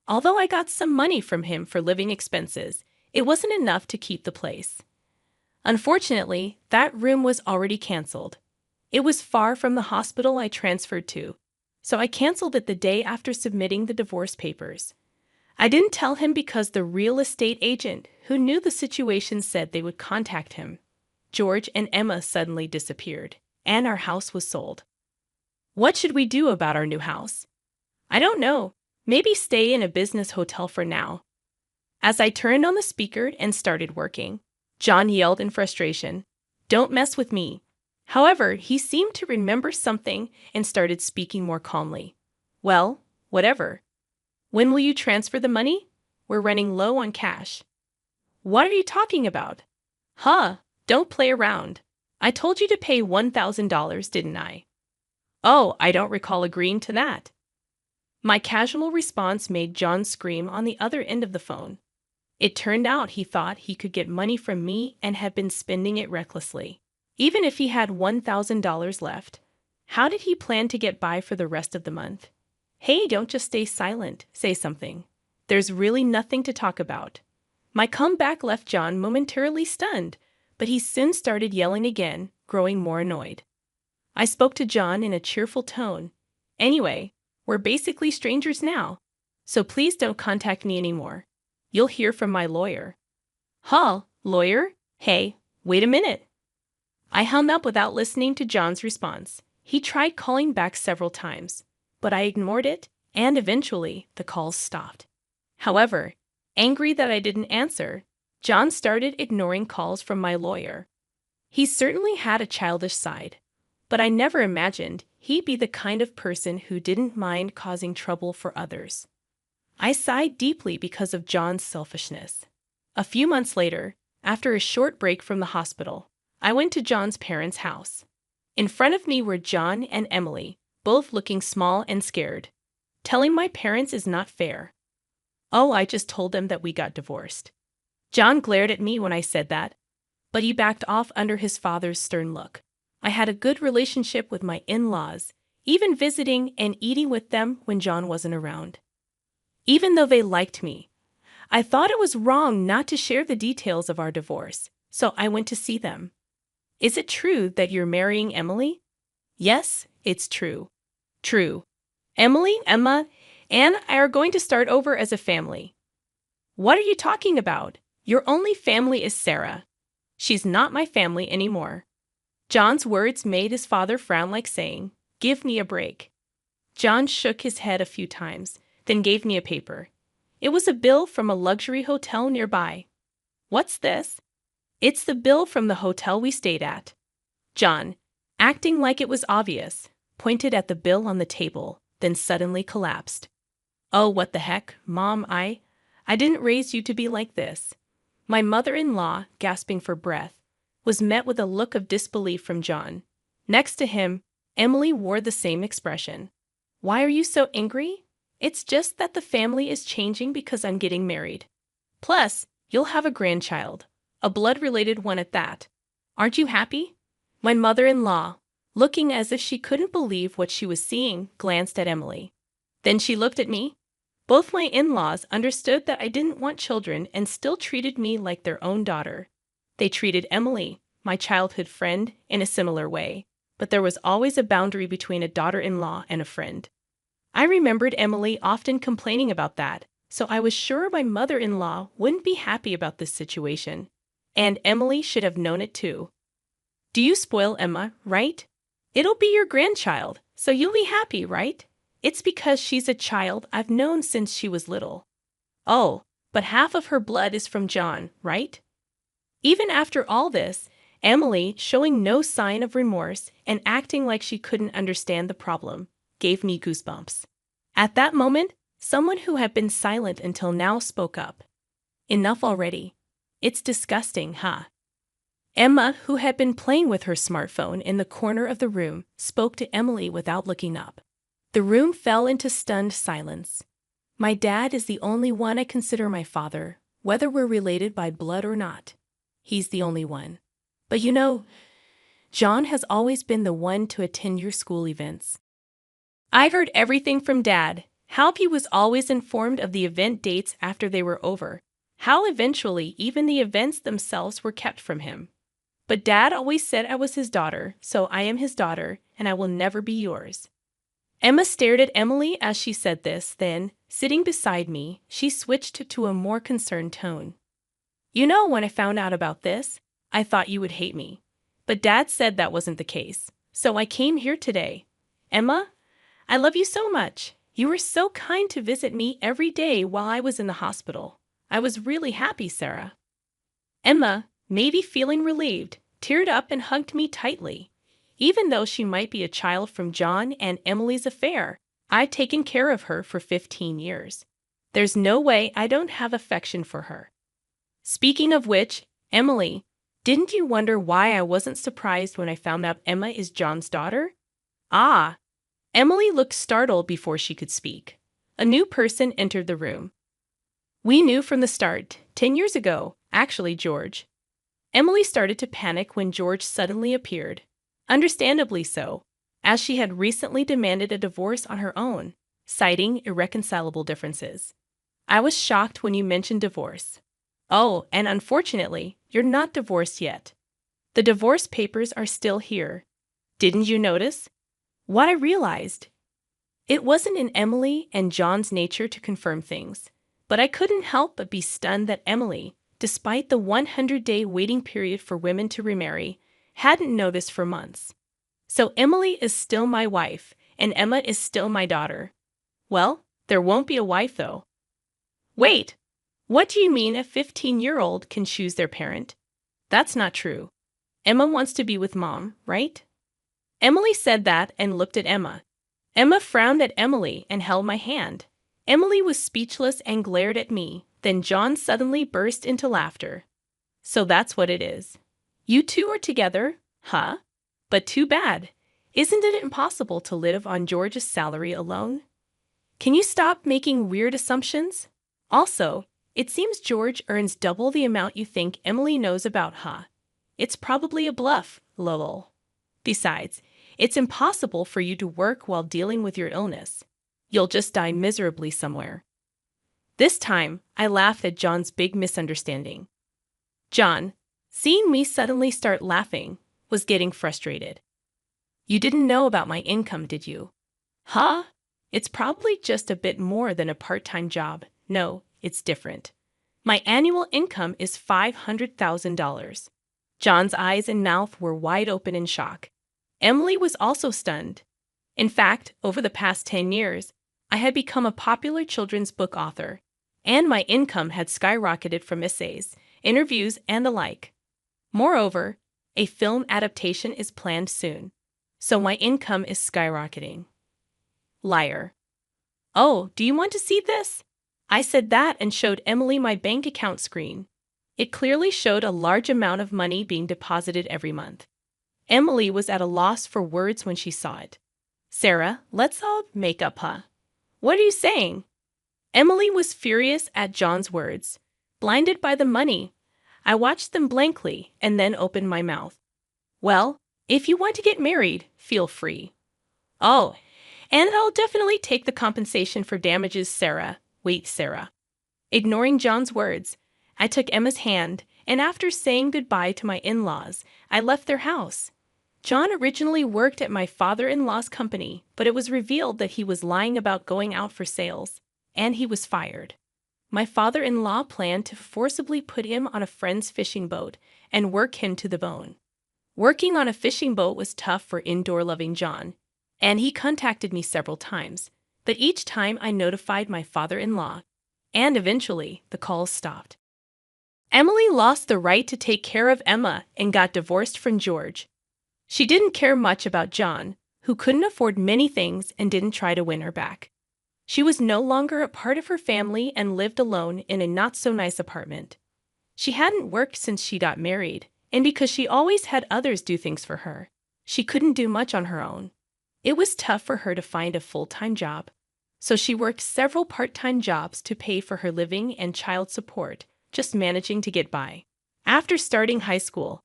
Although I got some money from him for living expenses, it wasn't enough to keep the place. Unfortunately, that room was already canceled. It was far from the hospital I transferred to, so I canceled it the day after submitting the divorce papers. I didn't tell him because the real estate agent who knew the situation said they would contact him. George and Emma suddenly disappeared, and our house was sold. What should we do about our new house? I don't know. Maybe stay in a business hotel for now. As I turned on the speaker and started working, John yelled in frustration, "Don't mess with me." However, he seemed to remember something and started speaking more calmly. Well, whatever. When will you transfer the money? We're running low on cash. What are you talking about? Huh, don't play around. I told you to pay $1,000, didn't I? Oh, I don't recall agreeing to that. My casual response made John scream on the other end of the phone. It turned out he thought he could get money from me and had been spending it recklessly. Even if he had $1,000 left, how did he plan to get by for the rest of the month? Hey, don't just stay silent, say something. There's really nothing to talk about. My comeback left John momentarily stunned, but he soon started yelling again, growing more annoyed. I spoke to John in a cheerful tone. Anyway, we're basically strangers now, so please don't contact me anymore. You'll hear from my lawyer. Huh, lawyer? Hey, wait a minute. I hung up without listening to John's response. He tried calling back several times, but I ignored it, and eventually the calls stopped. However, angry that I didn't answer, John started ignoring calls from my lawyer. He certainly had a childish side, but I never imagined he'd be the kind of person who didn't mind causing trouble for others. I sighed deeply because of John's selfishness. A few months later, after a short break from the hospital, I went to John's parents' house. In front of me were John and Emily, both looking small and scared. Telling my parents is not fair. Oh, I just told them that we got divorced. John glared at me when I said that, but he backed off under his father's stern look. I had a good relationship with my in-laws, even visiting and eating with them when John wasn't around. Even though they liked me, I thought it was wrong not to share the details of our divorce, so I went to see them. Is it true that you're marrying Emily? Yes, it's true. True. Emily, Emma, and I are going to start over as a family. What are you talking about? Your only family is Sarah. She's not my family anymore. John's words made his father frown like saying, "Give me a break." John shook his head a few times, then gave me a paper. It was a bill from a luxury hotel nearby. What's this? It's the bill from the hotel we stayed at. John, acting like it was obvious, pointed at the bill on the table, then suddenly collapsed. Oh, what the heck, Mom, I didn't raise you to be like this. My mother-in-law, gasping for breath, was met with a look of disbelief from John. Next to him, Emily wore the same expression. Why are you so angry? It's just that the family is changing because I'm getting married. Plus, you'll have a grandchild, a blood-related one at that. Aren't you happy? My mother-in-law, looking as if she couldn't believe what she was seeing, glanced at Emily. Then she looked at me. Both my in-laws understood that I didn't want children and still treated me like their own daughter. They treated Emily, my childhood friend, in a similar way, but there was always a boundary between a daughter-in-law and a friend. I remembered Emily often complaining about that, so I was sure my mother-in-law wouldn't be happy about this situation. And Emily should have known it too. Do you spoil Emma, right? It'll be your grandchild, so you'll be happy, right? It's because she's a child I've known since she was little. Oh, but half of her blood is from John, right? Even after all this, Emily, showing no sign of remorse and acting like she couldn't understand the problem, gave me goosebumps. At that moment, someone who had been silent until now spoke up. Enough already. It's disgusting, huh? Emma, who had been playing with her smartphone in the corner of the room, spoke to Emily without looking up. The room fell into stunned silence. My dad is the only one I consider my father, whether we're related by blood or not. He's the only one. But you know, John has always been the one to attend your school events. I heard everything from Dad, how he was always informed of the event dates after they were over, how eventually even the events themselves were kept from him. But Dad always said I was his daughter, so I am his daughter, and I will never be yours. Emma stared at Emily as she said this, then, sitting beside me, she switched to a more concerned tone. You know, when I found out about this, I thought you would hate me. But Dad said that wasn't the case, so I came here today. Emma, I love you so much. You were so kind to visit me every day while I was in the hospital. I was really happy, Sarah. Emma, maybe feeling relieved, teared up and hugged me tightly. Even though she might be a child from John and Emily's affair, I've taken care of her for 15 years. There's no way I don't have affection for her. Speaking of which, Emily, didn't you wonder why I wasn't surprised when I found out Emma is John's daughter? Ah! Emily looked startled before she could speak. A new person entered the room. We knew from the start, 10 years ago, actually, George. Emily started to panic when George suddenly appeared. Understandably so, as she had recently demanded a divorce on her own, citing irreconcilable differences. I was shocked when you mentioned divorce. Oh, and unfortunately, you're not divorced yet. The divorce papers are still here. Didn't you notice? What I realized. It wasn't in Emily and John's nature to confirm things, but I couldn't help but be stunned that Emily, despite the 100-day waiting period for women to remarry, hadn't noticed for months. So Emily is still my wife, and Emma is still my daughter. Well, there won't be a wife, though. Wait, what do you mean a 15-year-old can choose their parent? That's not true. Emma wants to be with Mom, right? Emily said that and looked at Emma. Emma frowned at Emily and held my hand. Emily was speechless and glared at me. Then John suddenly burst into laughter. So that's what it is. You two are together, huh? But too bad. Isn't it impossible to live on George's salary alone? Can you stop making weird assumptions? Also, it seems George earns double the amount you think Emily knows about, huh? It's probably a bluff, lol. Besides, it's impossible for you to work while dealing with your illness. You'll just die miserably somewhere. This time, I laughed at John's big misunderstanding. John, seeing me suddenly start laughing, was getting frustrated. You didn't know about my income, did you? Huh? It's probably just a bit more than a part-time job. No, it's different. My annual income is $500,000. John's eyes and mouth were wide open in shock. Emily was also stunned. In fact, over the past 10 years, I had become a popular children's book author, and my income had skyrocketed from essays, interviews, and the like. Moreover, a film adaptation is planned soon, so my income is skyrocketing. Liar. Oh, do you want to see this? I said that and showed Emily my bank account screen. It clearly showed a large amount of money being deposited every month. Emily was at a loss for words when she saw it. Sarah, let's all make up, huh? What are you saying? Emily was furious at John's words. Blinded by the money, I watched them blankly and then opened my mouth. Well, if you want to get married, feel free. Oh, and I'll definitely take the compensation for damages, Sarah. Wait, Sarah. Ignoring John's words, I took Emma's hand, and after saying goodbye to my in-laws, I left their house. John originally worked at my father-in-law's company, but it was revealed that he was lying about going out for sales, and he was fired. my father-in-law planned to forcibly put him on a friend's fishing boat and work him to the bone. Working on a fishing boat was tough for indoor-loving John, and he contacted me several times, but each time I notified my father-in-law, and eventually the calls stopped. Emily lost the right to take care of Emma and got divorced from George. She didn't care much about John, who couldn't afford many things and didn't try to win her back. She was no longer a part of her family and lived alone in a not-so-nice apartment. She hadn't worked since she got married, and because she always had others do things for her, she couldn't do much on her own. It was tough for her to find a full-time job, so she worked several part-time jobs to pay for her living and child support, just managing to get by. After starting high school,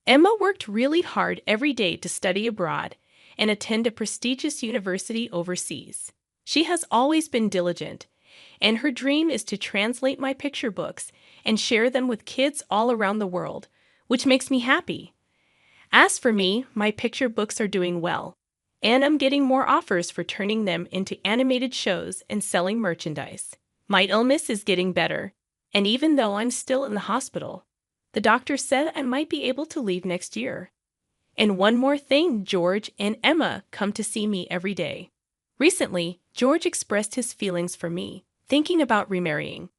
Emma worked really hard every day to study abroad and attend a prestigious university overseas. She has always been diligent, and her dream is to translate my picture books and share them with kids all around the world, which makes me happy. As for me, my picture books are doing well, and I'm getting more offers for turning them into animated shows and selling merchandise. My illness is getting better, and even though I'm still in the hospital, the doctor said I might be able to leave next year. And one more thing, George and Emma come to see me every day. Recently, George expressed his feelings for me, thinking about remarrying.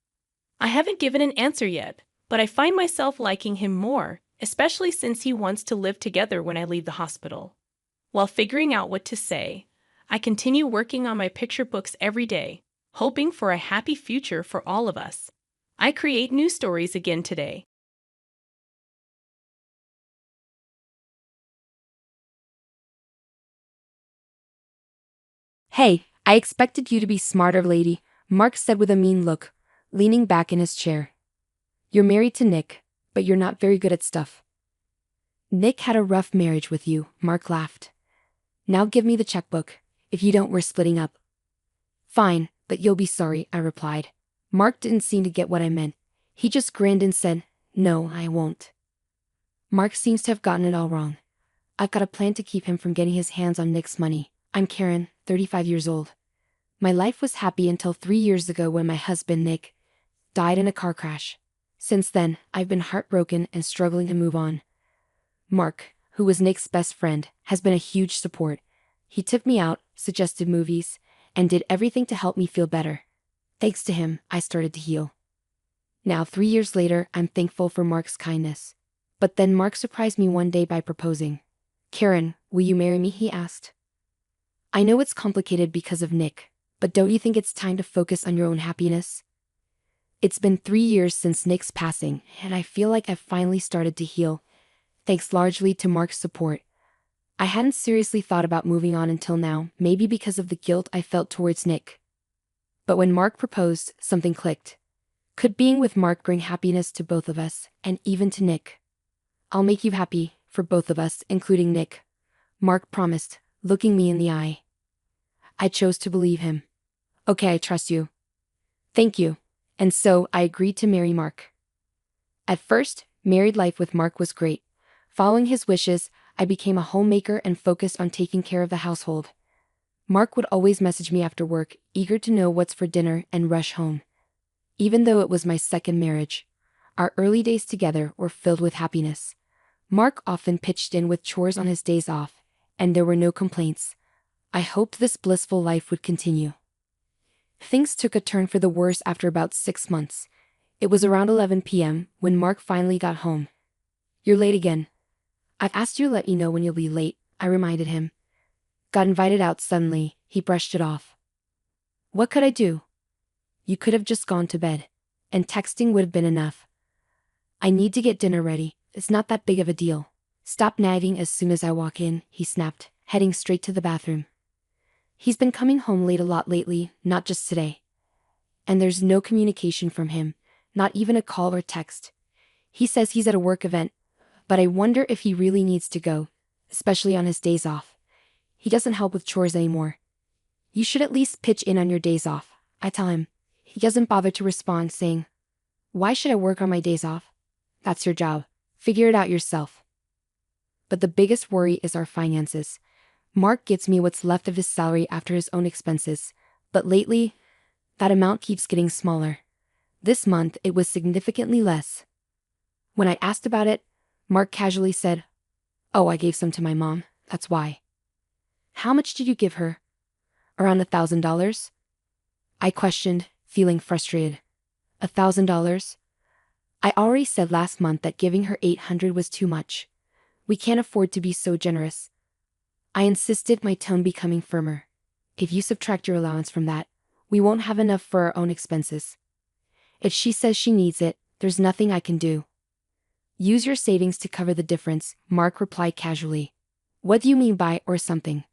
I haven't given an answer yet, but I find myself liking him more, especially since he wants to live together when I leave the hospital. While figuring out what to say, I continue working on my picture books every day, hoping for a happy future for all of us. I create new stories again today. Hey, I expected you to be smarter, lady, Mark said with a mean look, leaning back in his chair. You're married to Nick, but you're not very good at stuff. Nick had a rough marriage with you, Mark laughed. Now give me the checkbook. If you don't, we're splitting up. Fine, but you'll be sorry, I replied. Mark didn't seem to get what I meant. He just grinned and said, No, I won't. Mark seems to have gotten it all wrong. I've got a plan to keep him from getting his hands on Nick's money. I'm Karen, 35 years old. My life was happy until 3 years ago when my husband, Nick, died in a car crash. Since then, I've been heartbroken and struggling to move on. Mark, who was Nick's best friend, has been a huge support. He took me out, suggested movies, and did everything to help me feel better. Thanks to him, I started to heal. Now, 3 years later, I'm thankful for Mark's kindness. But then Mark surprised me one day by proposing. Karen, will you marry me? He asked. I know it's complicated because of Nick, but don't you think it's time to focus on your own happiness? It's been 3 years since Nick's passing, and I feel like I've finally started to heal, thanks largely to Mark's support. I hadn't seriously thought about moving on until now, maybe because of the guilt I felt towards Nick. But when Mark proposed, something clicked. Could being with Mark bring happiness to both of us, and even to Nick? I'll make you happy, for both of us, including Nick, Mark promised, looking me in the eye. I chose to believe him. Okay, I trust you. Thank you. And so, I agreed to marry Mark. At first, married life with Mark was great. Following his wishes, I became a homemaker and focused on taking care of the household. Mark would always message me after work, eager to know what's for dinner and rush home. Even though it was my second marriage, our early days together were filled with happiness. Mark often pitched in with chores on his days off, and there were no complaints. I hoped this blissful life would continue. Things took a turn for the worse after about 6 months. It was around 11 p.m. when Mark finally got home. You're late again. I've asked you to let me know when you'll be late, I reminded him. Got invited out suddenly, he brushed it off. What could I do? You could have just gone to bed, and texting would have been enough. I need to get dinner ready, it's not that big of a deal. Stop nagging as soon as I walk in, he snapped, heading straight to the bathroom. He's been coming home late a lot lately, not just today. And there's no communication from him, not even a call or text. He says he's at a work event, but I wonder if he really needs to go, especially on his days off. He doesn't help with chores anymore. You should at least pitch in on your days off, I tell him. He doesn't bother to respond, saying, Why should I work on my days off? That's your job. Figure it out yourself. But the biggest worry is our finances. Mark gives me what's left of his salary after his own expenses, but lately, that amount keeps getting smaller. This month, it was significantly less. When I asked about it, Mark casually said, "Oh, I gave some to my mom, that's why." "How much did you give her?" "Around $1,000? I questioned, feeling frustrated. $1,000? I already said last month that giving her 800 was too much. We can't afford to be so generous. I insisted, my tone becoming firmer. If you subtract your allowance from that, we won't have enough for our own expenses. If she says she needs it, there's nothing I can do. Use your savings to cover the difference, Mark replied casually. What do you mean by or something?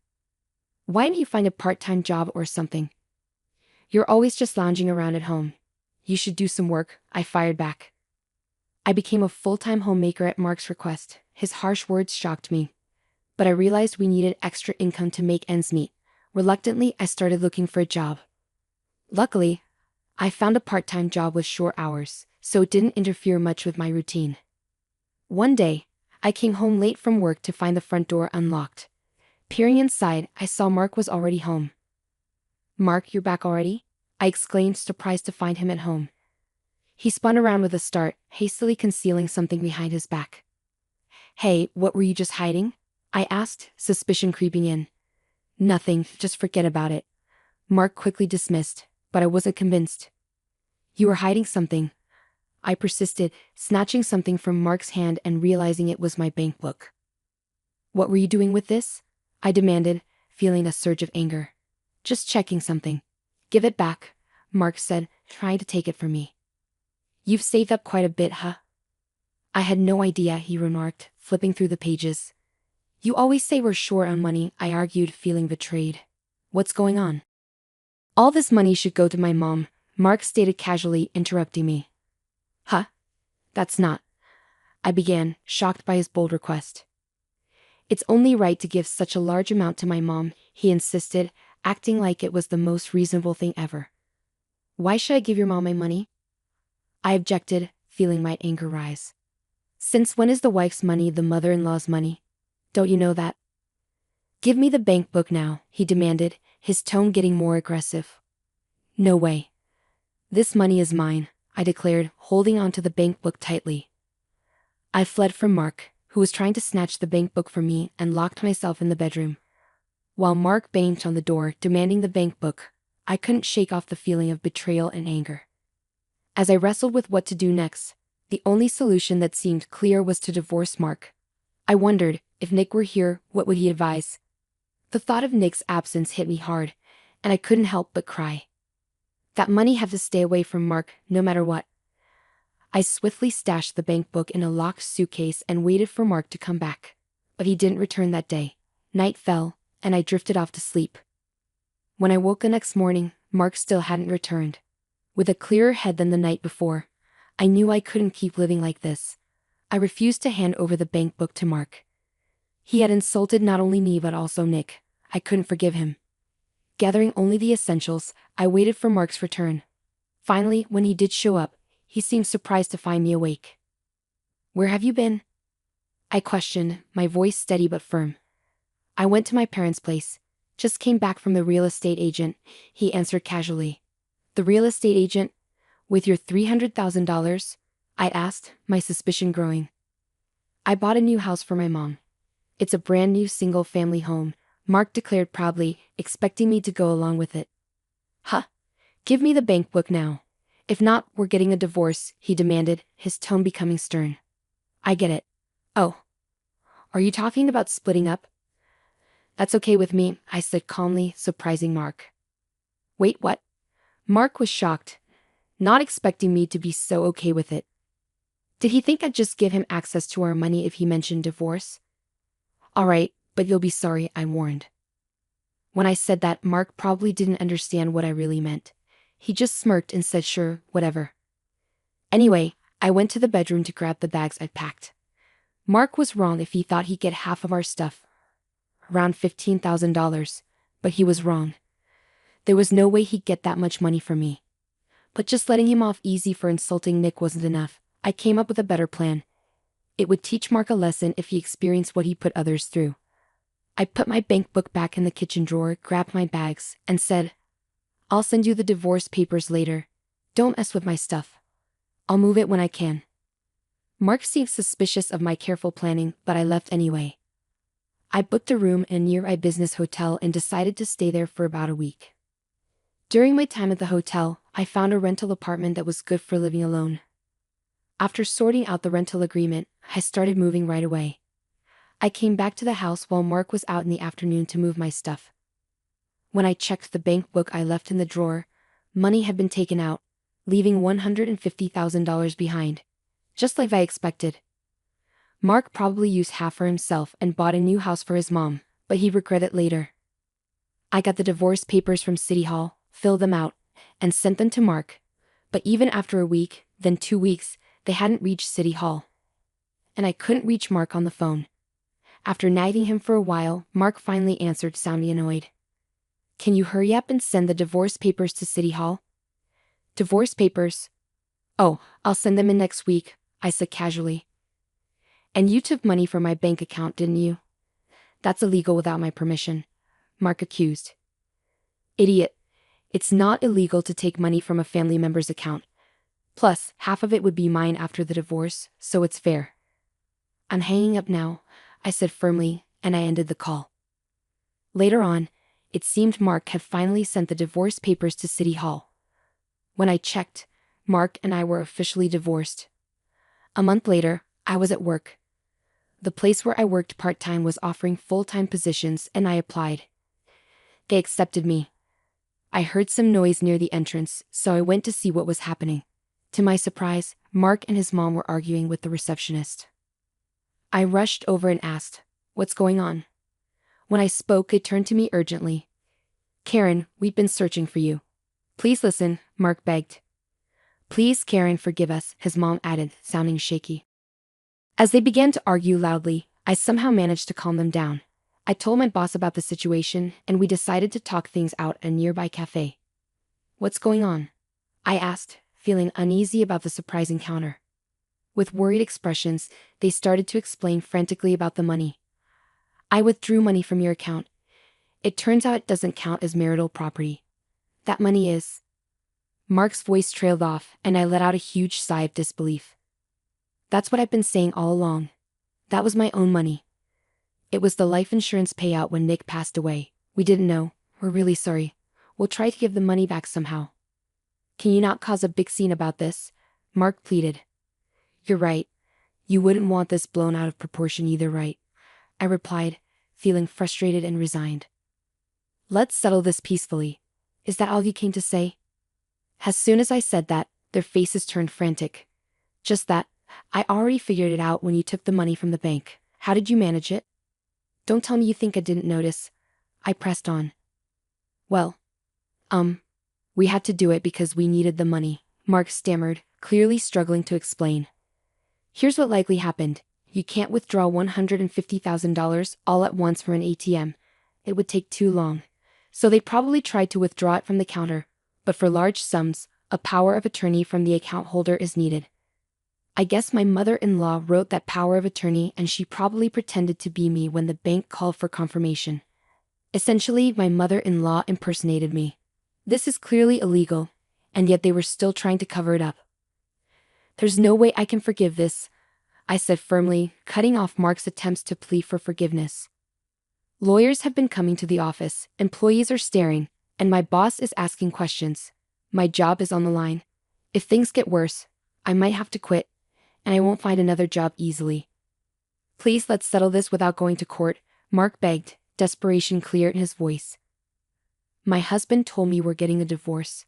Why don't you find a part-time job or something? You're always just lounging around at home. You should do some work, I fired back. I became a full-time homemaker at Mark's request. His harsh words shocked me. But I realized we needed extra income to make ends meet. Reluctantly, I started looking for a job. Luckily, I found a part-time job with short hours, so it didn't interfere much with my routine. One day, I came home late from work to find the front door unlocked. Peering inside, I saw Mark was already home. "Mark, you're back already?" I exclaimed, surprised to find him at home. He spun around with a start, hastily concealing something behind his back. "Hey, what were you just hiding?" I asked, suspicion creeping in. "Nothing, just forget about it," Mark quickly dismissed, but I wasn't convinced. "You were hiding something," I persisted, snatching something from Mark's hand and realizing it was my bank book. "What were you doing with this?" I demanded, feeling a surge of anger. "Just checking something." "Give it back," Mark said, trying to take it from me. "You've saved up quite a bit, huh?" "I had no idea," he remarked, flipping through the pages. "You always say we're short on money," I argued, feeling betrayed. "What's going on?" "All this money should go to my mom," Mark stated casually, interrupting me. "Huh? That's not," I began, shocked by his bold request. "It's only right to give such a large amount to my mom," he insisted, acting like it was the most reasonable thing ever. "Why should I give your mom my money?" I objected, feeling my anger rise. "Since when is the wife's money the mother-in-law's money? Don't you know that?" "Give me the bank book now," he demanded, his tone getting more aggressive. "No way. This money is mine," I declared, holding onto the bank book tightly. I fled from Mark, who was trying to snatch the bank book from me, and locked myself in the bedroom. While Mark banged on the door, demanding the bank book, I couldn't shake off the feeling of betrayal and anger. As I wrestled with what to do next, the only solution that seemed clear was to divorce Mark. I wondered, if Nick were here, what would he advise? The thought of Nick's absence hit me hard, and I couldn't help but cry. That money had to stay away from Mark, no matter what. I swiftly stashed the bank book in a locked suitcase and waited for Mark to come back. But he didn't return that day. Night fell, and I drifted off to sleep. When I woke the next morning, Mark still hadn't returned. With a clearer head than the night before, I knew I couldn't keep living like this. I refused to hand over the bank book to Mark. He had insulted not only me but also Nick. I couldn't forgive him. Gathering only the essentials, I waited for Mark's return. Finally, when he did show up, he seemed surprised to find me awake. "Where have you been?" I questioned, my voice steady but firm. "I went to my parents' place. Just came back from the real estate agent," he answered casually. "The real estate agent? With your $300,000? I asked, my suspicion growing. "I bought a new house for my mom. It's a brand new single-family home," Mark declared proudly, expecting me to go along with it. "Huh? Give me the bank book now. If not, we're getting a divorce," he demanded, his tone becoming stern. "I get it. Oh. Are you talking about splitting up?" "That's okay with me," I said calmly, surprising Mark. "Wait, what?" Mark was shocked, not expecting me to be so okay with it. Did he think I'd just give him access to our money if he mentioned divorce? "All right, but you'll be sorry," I warned. When I said that, Mark probably didn't understand what I really meant. He just smirked and said sure, whatever. Anyway, I went to the bedroom to grab the bags I'd packed. Mark was wrong if he thought he'd get half of our stuff. Around $15,000, but he was wrong. There was no way he'd get that much money from me. But just letting him off easy for insulting Nick wasn't enough. I came up with a better plan. It would teach Mark a lesson if he experienced what he put others through. I put my bank book back in the kitchen drawer, grabbed my bags, and said, "I'll send you the divorce papers later. Don't mess with my stuff." I'll move it when I can. Mark seemed suspicious of my careful planning, but I left anyway. I booked a room in a nearby business hotel and decided to stay there for about a week. During my time at the hotel, I found a rental apartment that was good for living alone. After sorting out the rental agreement, I started moving right away. I came back to the house while Mark was out in the afternoon to move my stuff. When I checked the bank book I left in the drawer, money had been taken out, leaving $150,000 behind, just like I expected. Mark probably used half for himself and bought a new house for his mom, but he regretted it later. I got the divorce papers from City Hall, filled them out, and sent them to Mark. But even after a week, then 2 weeks, they hadn't reached City Hall. And I couldn't reach Mark on the phone. After nagging him for a while, Mark finally answered, sounding annoyed. Can you hurry up and send the divorce papers to City Hall? Divorce papers? Oh, I'll send them in next week, I said casually. And you took money from my bank account, didn't you? That's illegal without my permission, Mark accused. Idiot. It's not illegal to take money from a family member's account. Plus, half of it would be mine after the divorce, so it's fair. I'm hanging up now, I said firmly, and I ended the call. Later on, it seemed Mark had finally sent the divorce papers to City Hall. When I checked, Mark and I were officially divorced. A month later, I was at work. The place where I worked part-time was offering full-time positions and I applied. They accepted me. I heard some noise near the entrance, so I went to see what was happening. To my surprise, Mark and his mom were arguing with the receptionist. I rushed over and asked, "What's going on?" When I spoke, they turned to me urgently. "Karen, we've been searching for you. Please listen," Mark begged. "Please, Karen, forgive us," his mom added, sounding shaky. As they began to argue loudly, I somehow managed to calm them down. I told my boss about the situation, and we decided to talk things out at a nearby cafe. "What's going on?" I asked, feeling uneasy about the surprise encounter. With worried expressions, they started to explain frantically about the money. "I withdrew money from your account. It turns out it doesn't count as marital property. That money is..." Mark's voice trailed off, and I let out a huge sigh of disbelief. "That's what I've been saying all along. That was my own money. It was the life insurance payout when Nick passed away. We didn't know. We're really sorry. We'll try to give the money back somehow." "Can you not cause a big scene about this?" Mark pleaded. "You're right. You wouldn't want this blown out of proportion either, right?" I replied, feeling frustrated and resigned. "Let's settle this peacefully. Is that all you came to say?" As soon as I said that, their faces turned frantic. "Just that. I already figured it out when you took the money from the bank. How did you manage it?" "Don't tell me you think I didn't notice." I pressed on. "Well, we had to do it because we needed the money," Mark stammered, clearly struggling to explain. "Here's what likely happened. You can't withdraw $150,000 all at once from an ATM. It would take too long. So they probably tried to withdraw it from the counter, but for large sums, a power of attorney from the account holder is needed. I guess my mother-in-law wrote that power of attorney and she probably pretended to be me when the bank called for confirmation. Essentially, my mother-in-law impersonated me. This is clearly illegal, and yet they were still trying to cover it up. There's no way I can forgive this, I said firmly, cutting off Mark's attempts to plead for forgiveness. Lawyers have been coming to the office, employees are staring, and my boss is asking questions. My job is on the line. If things get worse, I might have to quit, and I won't find another job easily. Please let's settle this without going to court, Mark begged, desperation clear in his voice. My husband told me we're getting a divorce.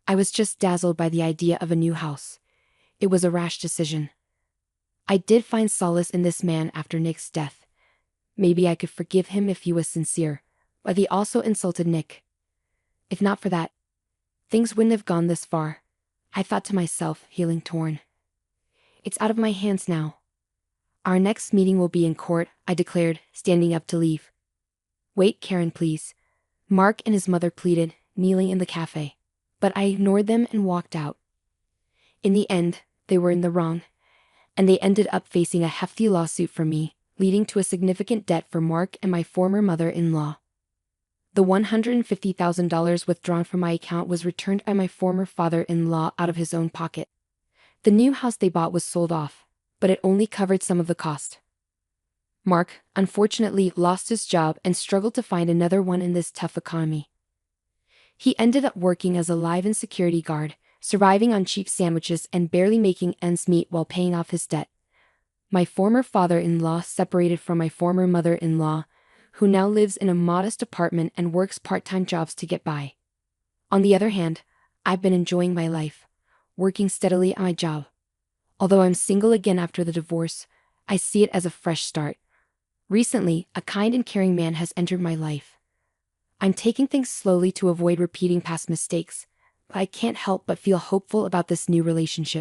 I was just dazzled by the idea of a new house. It was a rash decision. I did find solace in this man after Nick's death. Maybe I could forgive him if he was sincere, but he also insulted Nick. If not for that, things wouldn't have gone this far, I thought to myself, feeling torn. It's out of my hands now. Our next meeting will be in court, I declared, standing up to leave. Wait, Karen, please. Mark and his mother pleaded, kneeling in the cafe. But I ignored them and walked out. In the end, they were in the wrong, and they ended up facing a hefty lawsuit from me, leading to a significant debt for Mark and my former mother-in-law. The $150,000 withdrawn from my account was returned by my former father-in-law out of his own pocket. The new house they bought was sold off, but it only covered some of the cost. Mark, unfortunately, lost his job and struggled to find another one in this tough economy. He ended up working as a live-in security guard, surviving on cheap sandwiches and barely making ends meet while paying off his debt. My former father-in-law separated from my former mother-in-law, who now lives in a modest apartment and works part-time jobs to get by. On the other hand, I've been enjoying my life, working steadily at my job. Although I'm single again after the divorce, I see it as a fresh start. Recently, a kind and caring man has entered my life. I'm taking things slowly to avoid repeating past mistakes, but I can't help but feel hopeful about this new relationship.